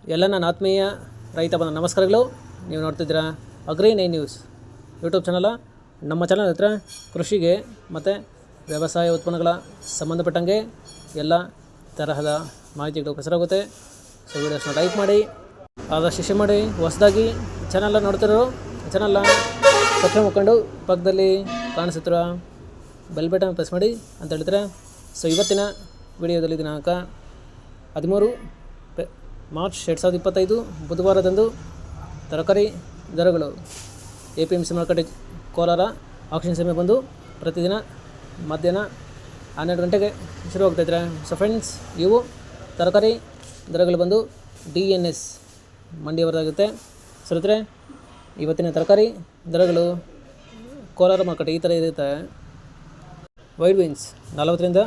ಎಲ್ಲ ನನ್ನ ಆತ್ಮೀಯ ರೈತ ಬಂದ ನಮಸ್ಕಾರಗಳು. ನೀವು ನೋಡ್ತಿದ್ದೀರಾ ಅಗ್ರಿ9 ನ್ಯೂಸ್ ಯೂಟ್ಯೂಬ್ ಚಾನಲ. ನಮ್ಮ ಚಾನಲ್ ಹತ್ರ ಕೃಷಿಗೆ ಮತ್ತು ವ್ಯವಸಾಯ ಉತ್ಪನ್ನಗಳ ಸಂಬಂಧಪಟ್ಟಂಗೆ ಎಲ್ಲ ತರಹದ ಮಾಹಿತಿಗಳು ಪ್ರಸಾರವಾಗುತ್ತೆ. ಸೊ ವೀಡಿಯೋಸ್ನ ಲೈಕ್ ಮಾಡಿ, ಆದಷ್ಟು ಶೇರ್ ಮಾಡಿ. ಹೊಸದಾಗಿ ಚಾನಲ್ನ ನೋಡ್ತಿರೋ ಚಾನಲ್ನ ಸಬ್ಸ್ಕ್ರೈಬ್ ಮಾಡ್ಕೊಂಡು ಪಕ್ಕದಲ್ಲಿ ಕಾಣಿಸುತ್ತಿರೋ ಬೆಲ್ ಬಟನ್ ಪ್ರೆಸ್ ಮಾಡಿ ಅಂತ ಹೇಳ್ತಾರೆ. ಸೊ ಇವತ್ತಿನ ವಿಡಿಯೋದಲ್ಲಿ ದಿನಾಂಕ 13 ಮಾರ್ಚ್ 2025 ಬುಧವಾರದಂದು ತರಕಾರಿ ದರಗಳು APMC ಮಾರುಕಟ್ಟೆ ಕೋಲಾರ ಆಕ್ಷನ್ ಸಮಯ ಬಂದು ಪ್ರತಿದಿನ ಮಧ್ಯಾಹ್ನ 12 ಗಂಟೆಗೆ ಶುರುವಾಗ್ತಾಯಿದ್ರೆ. ಸೊ ಫ್ರೆಂಡ್ಸ್, ಇವು ತರಕಾರಿ ದರಗಳು ಬಂದು DNS ಮಂಡಿಯವರಾಗುತ್ತೆ. ಸರಿದ್ರೆ ಇವತ್ತಿನ ತರಕಾರಿ ದರಗಳು ಕೋಲಾರ ಮಾರುಕಟ್ಟೆ ಈ ಥರ ಇರುತ್ತೆ. ವೈಟ್ ಬೀನ್ಸ್ 40 ರಿಂದ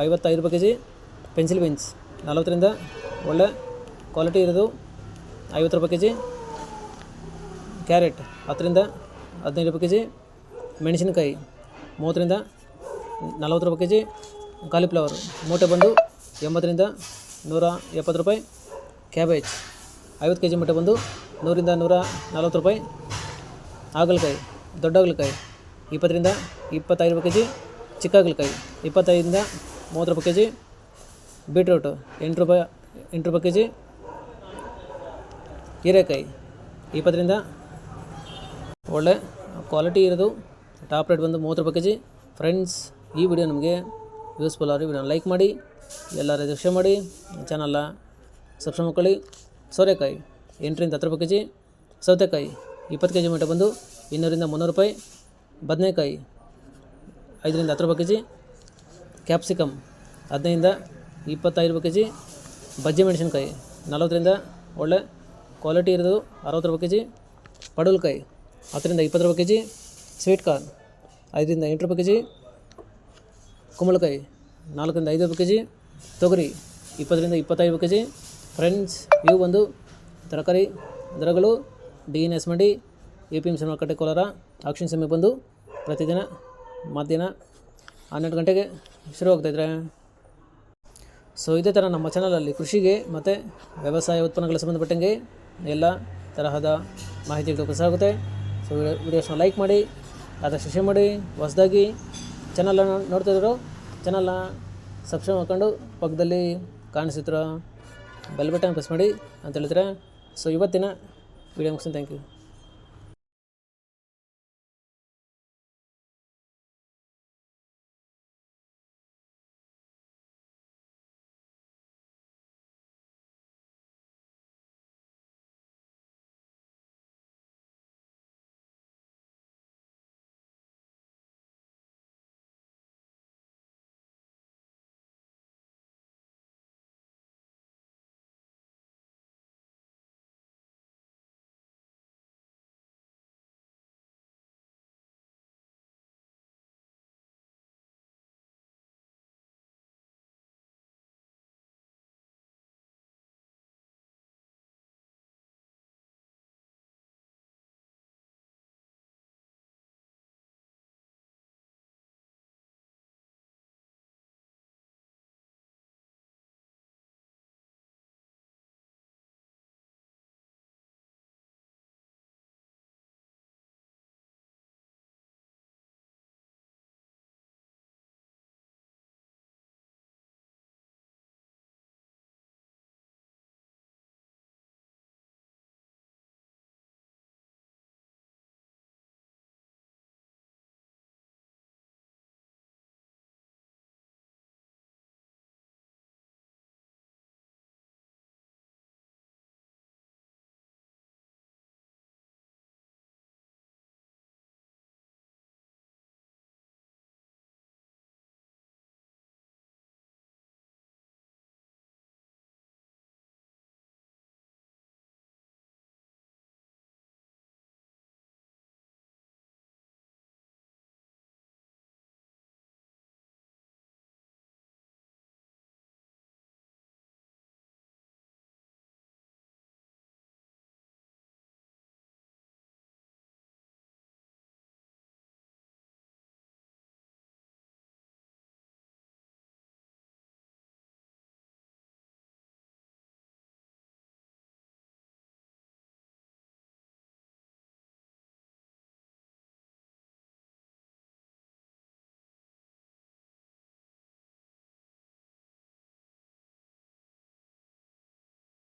55 ರೂಪಾಯಿ kg, ಪೆನ್ಸಿಲ್ ಬೀನ್ಸ್ 40 ರಿಂದ ಒಳ್ಳೆ ಕ್ವಾಲಿಟಿ ಇರೋದು 50 ರೂಪಾಯಿ kg, ಕ್ಯಾರೆಟ್ 10 ರಿಂದ 15 ರೂಪಾಯಿ kg, ಮೆಣಸಿನಕಾಯಿ 30 ರಿಂದ 40 ರೂಪಾಯಿ kg, ಕಾಲಿಫ್ಲವರ್ ಮೂಟೆ ಬಂದು 80 ರಿಂದ 170 ರೂಪಾಯಿ, ಕ್ಯಾಬೇಜ್ 50 kg ಮೂಟೆ ಬಂದು 100 ರಿಂದ 140 ರೂಪಾಯಿ, ಹಾಗಲಕಾಯಿ ದೊಡ್ಡ ಹಾಗಲಕಾಯಿ 20 ರಿಂದ 25 ರೂಪಾಯಿ kg, ಚಿಕ್ಕ ಹಾಗಲಕಾಯಿ 25 ರಿಂದ 30 ರೂಪಾಯಿ kg, ಬೀಟ್ರೂಟು 8 ರೂಪಾಯಿ kg, ಹೀರೆಕಾಯಿ 20 ರಿಂದ ಒಳ್ಳೆ ಕ್ವಾಲಿಟಿ ಇರೋದು ಟಾಪ್ ರೇಟ್ ಬಂದು 30 ರೂಪಾಯಿ kg. ಫ್ರೆಂಡ್ಸ್, ಈ ವಿಡಿಯೋ ನಮಗೆ ಯೂಸ್ಫುಲ್ ಆದರೆ ವಿಡಿಯೋನ ಲೈಕ್ ಮಾಡಿ, ಎಲ್ಲರೂ ಶೇರ್ ಮಾಡಿ, ಚಾನಲ್ನ ಸಬ್ಸ್ಕ್ರೈಬ್ ಮಾಡ್ಕೊಳ್ಳಿ. ಸೋರೆಕಾಯಿ 8 ರಿಂದ 10 ರೂಪಾಯಿ kg, ಸೌತೆಕಾಯಿ 20 kg ಮೂಟೆ ಬಂದು 200 ರಿಂದ 300 ರೂಪಾಯಿ, ಬದನೆಕಾಯಿ 5 ರಿಂದ 10 ರೂಪಾಯಿ kg, ಕ್ಯಾಪ್ಸಿಕಮ್ 15 ರಿಂದ 25 ರೂಪಾಯಿ kg, ಬಜ್ಜಿ ಮೆಣಸಿನಕಾಯಿ 40 ರಿಂದ ಒಳ್ಳೆ ಕ್ವಾಲಿಟಿ ಇರೋದು 60 ರೂಪಾಯಿ kg, ಪಡವಲಕಾಯಿ 10 ರಿಂದ 20 ರೂಪಾಯಿ kg, ಸ್ವೀಟ್ ಕಾರ್ನ್ 5 ರಿಂದ 8 ರೂಪಾಯಿ kg, ಕುಂಬಳಕಾಯಿ 4 ರಿಂದ 5 ರೂಪಾಯಿ kg, ತೊಗರಿ 20 ರಿಂದ 25 ರೂಪಾಯಿ kg. ಫ್ರೆಂಡ್ಸ್, ಇವು ಒಂದು ತರಕಾರಿ ದರಗಳು DNS ಮಂಡಿ APMC ಮಾರುಕಟ್ಟೆ ಕೋಲಾರ ಆಕ್ಷನ್ ಸಮಯ ಬಂದು ಪ್ರತಿದಿನ ಮಧ್ಯಾಹ್ನ 12 ಗಂಟೆಗೆ ಶುರುವಾಗ್ತಾಯಿದ್ರೆ. ಸೊ ಇದೇ ಥರ ನಮ್ಮ ಚಾನಲಲ್ಲಿ ಕೃಷಿಗೆ ಮತ್ತು ವ್ಯವಸಾಯ ಉತ್ಪನ್ನಗಳ ಸಂಬಂಧಪಟ್ಟಂಗೆ ಎಲ್ಲ ತರಹದ ಮಾಹಿತಿಗಳು ಪ್ರಸಾರ. ಸೊ ವಿಡಿಯೋಸ್ನ ಲೈಕ್ ಮಾಡಿ, ಆದಷ್ಟು ಶೇರ್ ಮಾಡಿ. ಹೊಸದಾಗಿ ಚಾನಲ್ನ ನೋಡ್ತಿದ್ರು ಚಾನಲ್ನ ಸಬ್ಸ್ಕ್ರೈಬ್ ಮಾಡ್ಕೊಂಡು ಪಕ್ಕದಲ್ಲಿ ಕಾಣಿಸುತ್ತಿರೋ ಬೆಲ್ ಬಟನ್ ಪ್ರೆಸ್ ಮಾಡಿ ಅಂತ ಹೇಳಿದ್ರೆ. ಸೊ ಇವತ್ತಿನ ವಿಡಿಯೋ ಮುಗಿಸ್ತೀನಿ. Thank you.